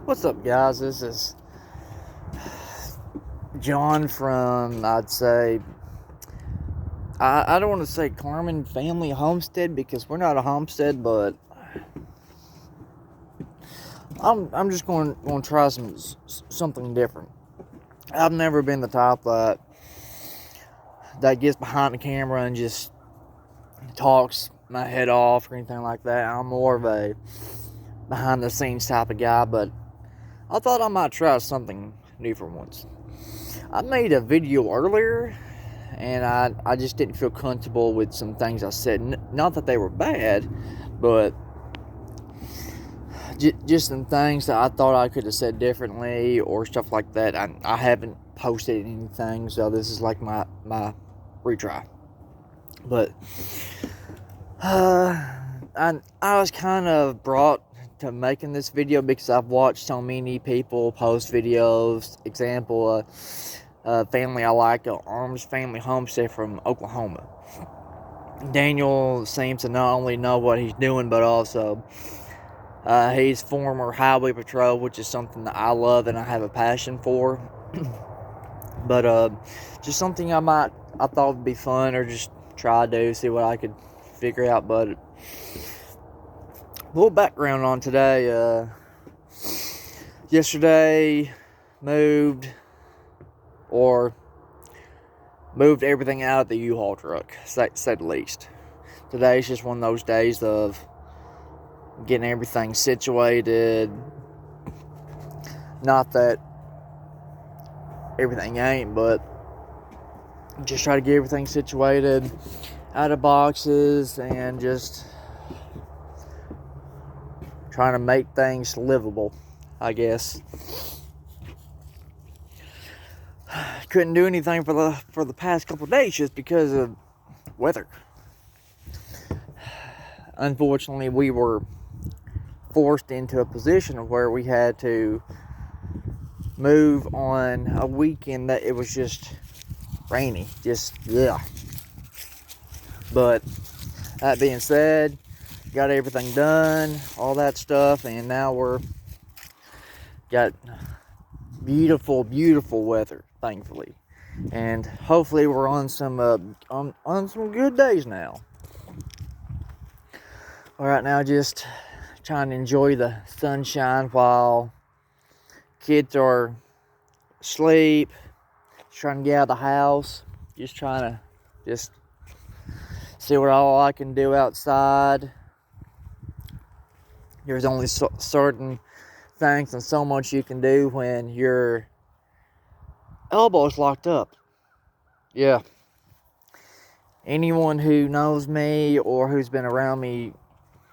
What's up, guys? This is John from, I'd say, I don't want to say Carmen Family Homestead because we're not a homestead, but I'm just going to try something different. I've never been the type that gets behind the camera and just talks my head off or anything like that. I'm more of a behind the scenes type of guy, but I thought I might try something new for once. I made a video earlier and I just didn't feel comfortable with some things I said. Not that they were bad, but just some things that I thought I could have said differently or stuff like that. I haven't posted anything, so this is like my retry. But I was kind of brought to making this video because I've watched so many people post videos. Example, family I like, Arms Family Homestead from Oklahoma. Daniel seems to not only know what he's doing, but also he's former Highway Patrol, which is something that I love and I have a passion for. But just something I thought would be fun, or just try to do, see what I could figure out. But a little background on today. Yesterday, moved everything out of the U-Haul truck, said the least. Today's just one of those days of getting everything situated. Not that everything ain't, but just try to get everything situated out of boxes and just trying to make things livable, I guess. Couldn't do anything for the past couple of days just because of weather. Unfortunately, we were forced into a position of where we had to move on a weekend that it was just rainy. But that being said, got everything done, all that stuff, and now we're got beautiful weather, thankfully, and hopefully we're on some good days now. All right, now just trying to enjoy the sunshine while kids are asleep. Trying to get out of the house. Just trying to see what all I can do outside. There's only certain things and so much you can do when your elbow's locked up. Yeah. Anyone who knows me or who's been around me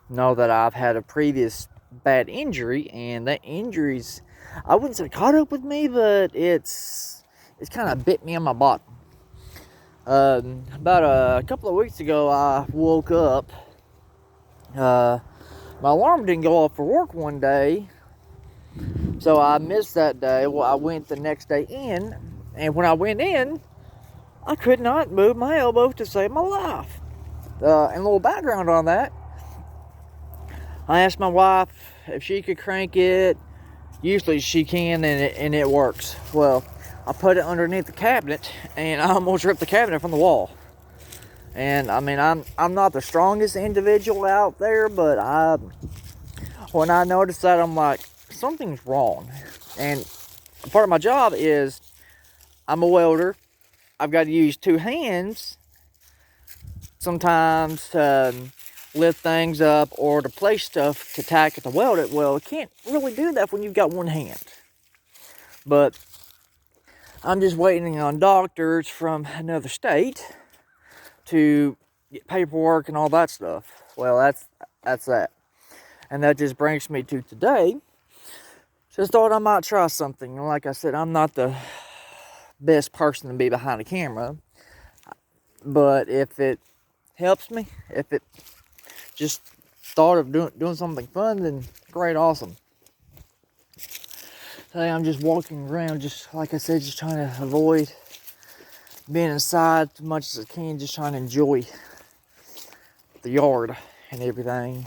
know that I've had a previous bad injury, and that injury's, I wouldn't say caught up with me, but it's kind of bit me on my bottom. About a couple of weeks ago, I woke up. My alarm didn't go off for work one day, so I missed that day. Well, I went the next day in, and when I went in, I could not move my elbow to save my life. And a little background on that, I asked my wife if she could crank it. Usually she can, and it works. Well, I put it underneath the cabinet, and I almost ripped the cabinet from the wall. And I mean, I'm not the strongest individual out there, but when I noticed that, I'm like, something's wrong. And part of my job is I'm a welder. I've got to use two hands sometimes to lift things up or to place stuff to tack it to weld it. Well, you can't really do that when you've got one hand. But I'm just waiting on doctors from another state to get paperwork and all that stuff. Well, that's that. And that just brings me to today. Just thought I might try something. And like I said, I'm not the best person to be behind a camera. But if it helps me, if it just thought of doing something fun, then great, awesome. Today I'm just walking around, just like I said, just trying to avoid being inside as much as I can, just trying to enjoy the yard and everything.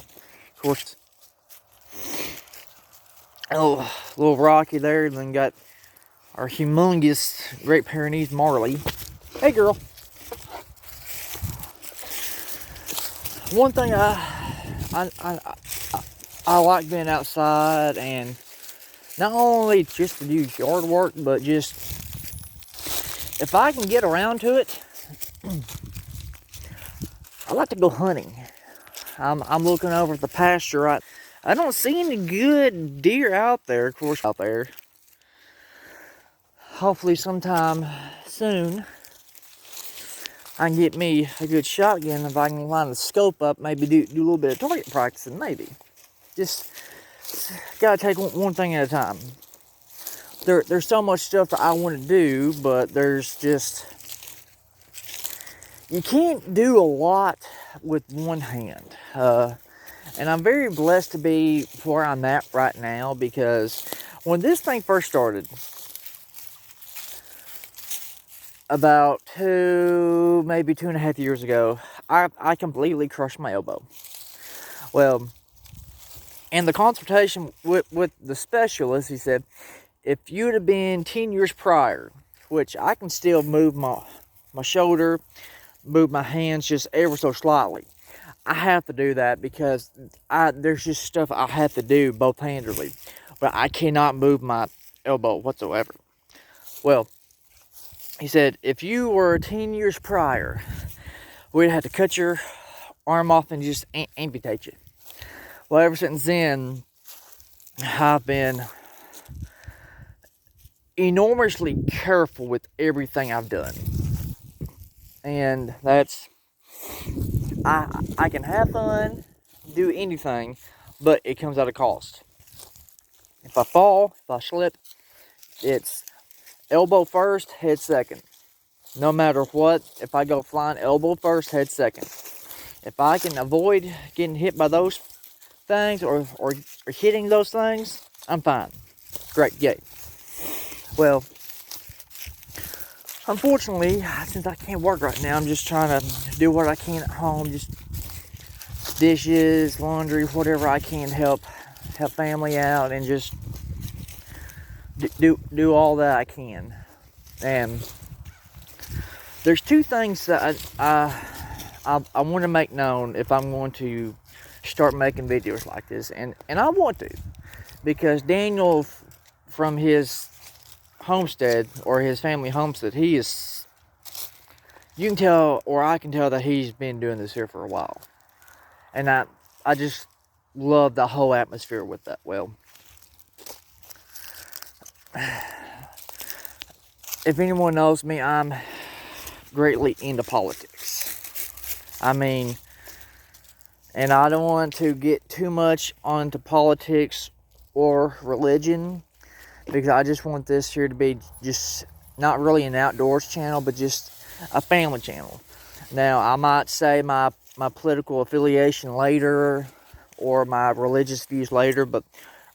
Of course, Oh, little Rocky there, and then got our humongous Great Pyrenees Marley. Hey, girl. One thing I like being outside, and not only just to do yard work, but just if I can get around to it, I like to go hunting. I'm looking over at the pasture. I don't see any good deer out there, of course, out there. Hopefully sometime soon I can get me a good shotgun. If I can line the scope up, maybe do a little bit of target practicing, maybe. Just gotta take one thing at a time. There's so much stuff that I want to do, but there's just, you can't do a lot with one hand. And I'm very blessed to be where I'm at right now, because when this thing first started, about maybe 2.5 years ago, I completely crushed my elbow. Well, in the consultation with the specialist, he said, if you'd have been 10 years prior, which I can still move my shoulder, move my hands just ever so slightly. I have to do that because there's just stuff I have to do both-handedly, but I cannot move my elbow whatsoever. Well, he said, if you were 10 years prior, we'd have to cut your arm off and just amputate you. Well, ever since then, I've been enormously careful with everything I've done. And that's, I can have fun, do anything, but it comes at a cost. If I fall, if I slip, it's elbow first, head second. No matter what, if I go flying, elbow first, head second. If I can avoid getting hit by those things or hitting those things, I'm fine. Great, yay. Well, unfortunately, since I can't work right now, I'm just trying to do what I can at home, just dishes, laundry, whatever I can to help family out, and just do all that I can. And there's two things that I want to make known if I'm going to start making videos like this, and I want to, because Daniel, from his homestead, or his family homestead, he is, you can tell, or I can tell, that he's been doing this here for a while, and I just love the whole atmosphere with that. Well, if anyone knows me, I'm greatly into politics. I mean, and I don't want to get too much onto politics or religion, because I just want this here to be just not really an outdoors channel, but just a family channel. Now, I might say my political affiliation later, or my religious views later, but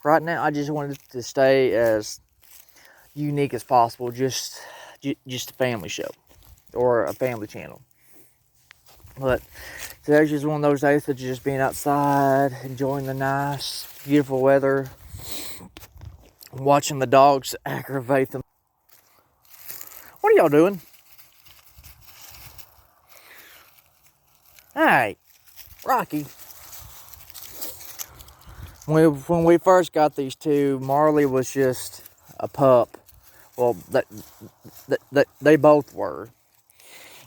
right now I just wanted to stay as unique as possible, just a family show or a family channel. But today's just one of those days of just being outside, enjoying the nice, beautiful weather, watching the dogs aggravate them. What are y'all doing? Hey, Rocky. When we first got these two, Marley was just a pup. Well, they both were.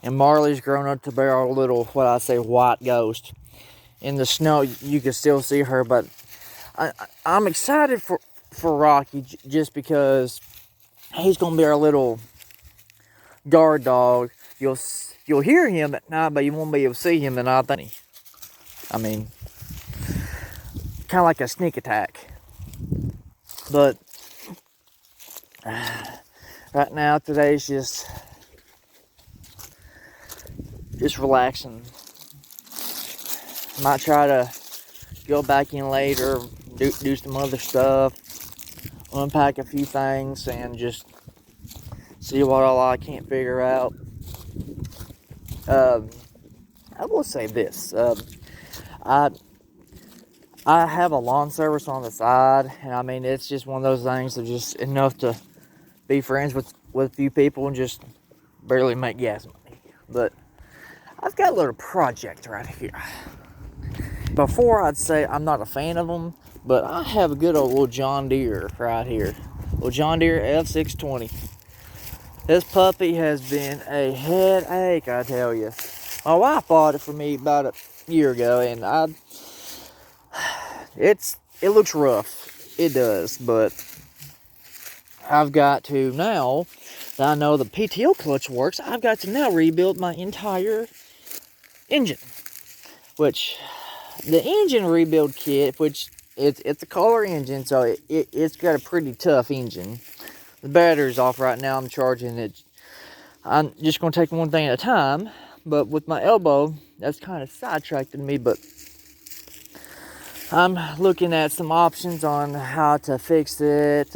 And Marley's grown up to be our little, what I say, white ghost. In the snow, you can still see her, but I'm excited for Rocky, just because he's gonna be our little guard dog. You'll hear him at night, but you won't be able to see him at night. I mean, kind of like a sneak attack. But right now, today's just relaxing. Might try to go back in later, do some other stuff, unpack a few things, and just see what all I can't figure out. I will say this: I I have a lawn service on the side, and I mean, it's just one of those things that just enough to be friends with a few people and just barely make gas money. But I've got a little project right here. Before, I'd say I'm not a fan of them, but I have a good old little John Deere right here. Little John Deere F620. This puppy has been a headache, I tell you. My wife bought it for me about a year ago, and it looks rough. It does, but I've got to now that I know the PTO clutch works, I've got to now rebuild my entire engine. Which the engine rebuild kit, which it's a Kohler engine, so it's got a pretty tough engine. The battery's off right now. I'm charging it. I'm just going to take one thing at a time. But with my elbow, that's kind of sidetracked me. But I'm looking at some options on how to fix it.